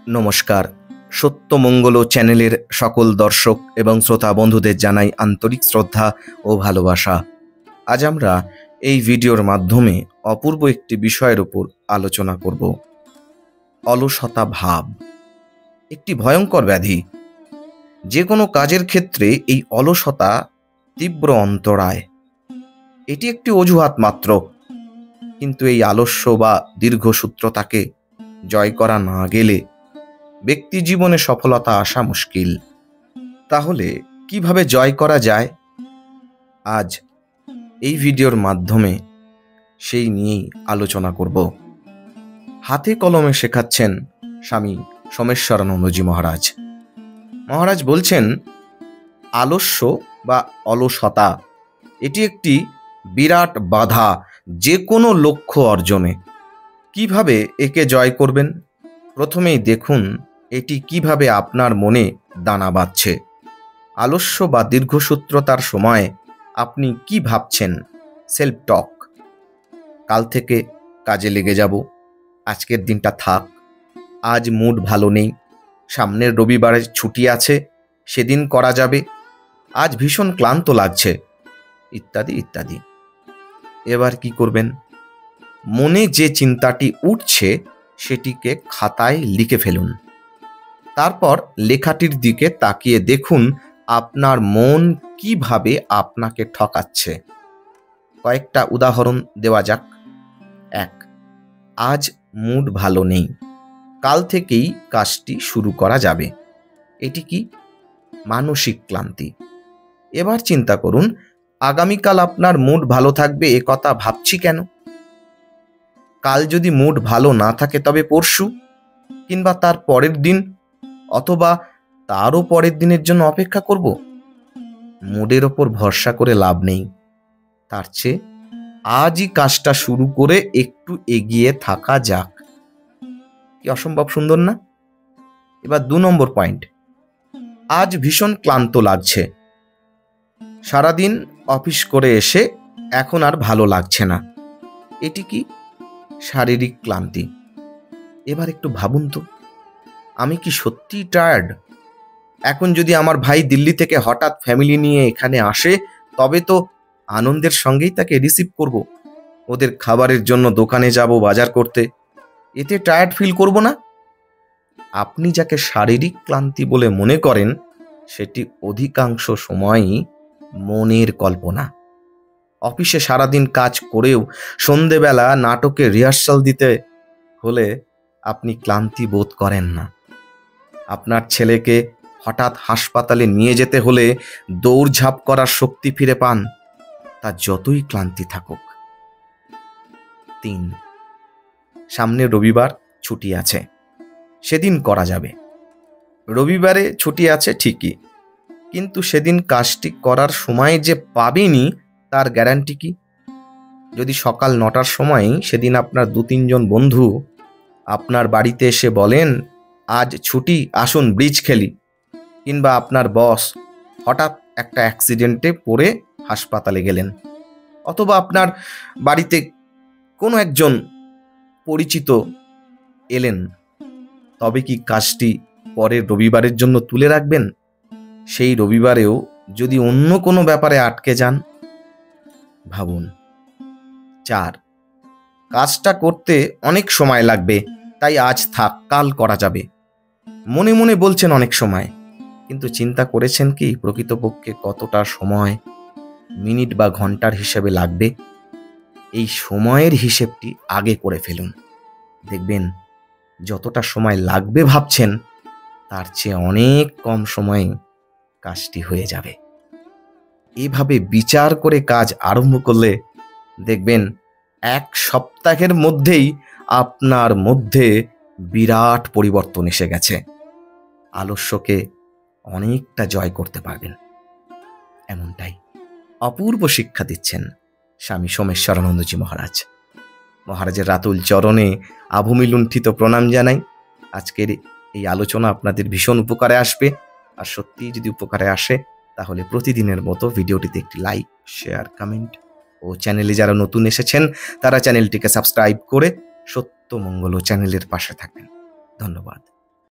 নমস্কার। সত্যমঙ্গল চ্যানেলের সকল দর্শক এবং শ্রোতা বন্ধুদের জানাই আন্তরিক শ্রদ্ধা ও ভালোবাসা। আজ আমরা এই ভিডিওর মাধ্যমে অপূর্ব একটি বিষয়ের উপর আলোচনা করব। অলসতা ভাব একটি ভয়ঙ্কর ব্যাধি। যে কোনো কাজের ক্ষেত্রে এই অলসতা তীব্র অন্তরায়। এটি একটি অজুহাত মাত্র, কিন্তু এই আলস্য বা দীর্ঘসূত্রতাকে জয় করা না গেলে ব্যক্তি জীবনে সফলতা আসা মুশকিল। তাহলে কিভাবে জয় করা যায়? আজ এই ভিডিওর মাধ্যমে সেই নিয়েই আলোচনা করব। হাতে কলমে শেখাচ্ছেন স্বামী সোমেশ্বরানন্দজি মহারাজ। মহারাজ বলছেন, আলস্য বা অলসতা এটি একটি বিরাট বাধা যে কোনো লক্ষ্য অর্জনে। কিভাবে একে জয় করবেন? প্রথমেই দেখুন এটি কিভাবে আপনার মনে দানা বাঁধছে। আলস্য বা দীর্ঘসূত্রতার সময় আপনি কি ভাবছেন? সেলফ টক। কাল থেকে কাজে লেগে যাব, আজকের দিনটা থাক, আজ মুড ভালো নেই, সামনের রবিবারে ছুটি আছে, সেদিন করা যাবে, আজ ভীষণ ক্লান্ত লাগছে, ইত্যাদি ইত্যাদি। এবার কি করবেন? মনে যে চিন্তাটি উঠছে সেটিকে খাতায় লিখে ফেলুন। তারপর লেখাটির দিকে তাকিয়ে দেখুন আপনার মন কিভাবে আপনাকে ঠকাচ্ছে। কয়েকটা উদাহরণ দেওয়া যাক। 1. আজ মুড ভালো নেই, কাল থেকেই কাজটি শুরু করা যাবে। এটি কি? মানসিক ক্লান্তি। এবার চিন্তা করুন, আগামীকাল আপনার মুড ভালো থাকবে এ কথা ভাবছি কেন? কাল যদি মুড ভালো না থাকে তবে পরশু, কিংবা তার পরের দিন, অথবা তারও পরের দিনের জন্য অপেক্ষা করব। মুডের ওপর ভরসা করে লাভ নেই। তার চেয়ে আজই কাজটা শুরু করে একটু এগিয়ে থাকা যাক। কি অসম্ভব সুন্দর না? এবার 2 নম্বর পয়েন্ট। আজ ভীষণ ক্লান্ত লাগছে, সারাদিন অফিস করে এসে এখন আর ভালো লাগছে না। এটি কি? শারীরিক ক্লান্তি। এবার একটু ভাবুন তো, আমি কি সত্যিই টায়ার্ড? এখন যদি আমার ভাই দিল্লি থেকে হঠাৎ ফ্যামিলি নিয়ে এখানে আসে, তবে তো আনন্দের সঙ্গেই তাকে রিসিভ করব। ওদের খাবারের জন্য দোকানে যাব বাজার করতে। এতে টায়ার্ড ফিল করব না? আপনি যাকে শারীরিক ক্লান্তি বলে মনে করেন, সেটি অধিকাংশ সময়ই মনের কল্পনা। অফিসে সারাদিন কাজ করেও সন্ধেবেলা নাটকে রিহার্সাল দিতে হলে আপনি ক্লান্তি বোধ করেন না। আপনার ছেলেকে হঠাৎ হাসপাতালে নিয়ে যেতে হলে দৌড়ঝাঁপ করার শক্তি ফিরে পান, তা যতই ক্লান্তি থাকুক। 3. সামনে রবিবার ছুটি আছে, সেদিন করা যাবে। রবিবারে ছুটি আছে ঠিকই, কিন্তু সেদিন কাজটি করার সময় যে পাবেনই তার গ্যারান্টি কি? যদি সকাল 9টার সময় সেদিন আপনার 2-3 জন বন্ধু আপনার বাড়িতে এসে বলেন, আজ ছুটি, আসুন ব্রিজ খেলি, কিংবা আপনার বস হঠাৎ একটা অ্যাক্সিডেন্টে পড়ে হাসপাতালে গেলেন, অথবা আপনার বাড়িতে কোনো একজন পরিচিত এলেন, তবে কি কাজটি পরের রবিবারের জন্য তুলে রাখবেন? সেই রবিবারেও যদি অন্য কোনো ব্যাপারে আটকে যান? ভাবুন। 4. কাজটা করতে অনেক সময় লাগবে, তাই আজ থাক, কাল করা যাবে। মনে মনে বলছেন অনেক সময়, কিন্তু চিন্তা করেছেন কি প্রকৃতপক্ষে কতটা সময়, মিনিট বা ঘন্টার হিসেবে লাগবে? এই সময়ের হিসেবটি আগে করে ফেলুন। দেখবেন যতটা সময় লাগবে ভাবছেন, তার চেয়ে অনেক কম সময়ে কাজটি হয়ে যাবে। এভাবে বিচার করে কাজ আরম্ভ করলে দেখবেন 1 সপ্তাহের মধ্যেই আপনার মধ্যে বিরাট পরিবর্তন এসে গেছে। আলস্যকে অনেকটা জয় করতে পারবেন। এমনটাই অপূর্ব শিক্ষা দিচ্ছেন স্বামী সোমেশ্বরানন্দজি মহারাজ। মহারাজের রাতুল চরণে আভূমি লুণ্ঠিত প্রণাম জানাই। আজকের এই আলোচনা আপনাদের ভীষণ উপকারে আসবে। আর সত্যিই যদি উপকারে আসে, তাহলে প্রতিদিনের মতো ভিডিওটিতে একটি লাইক, শেয়ার, কমেন্ট ও চ্যানেলে যারা নতুন এসেছেন তারা চ্যানেলটিকে সাবস্ক্রাইব করে সত্যমঙ্গল চ্যানেলের পাশে থাকবেন। ধন্যবাদ।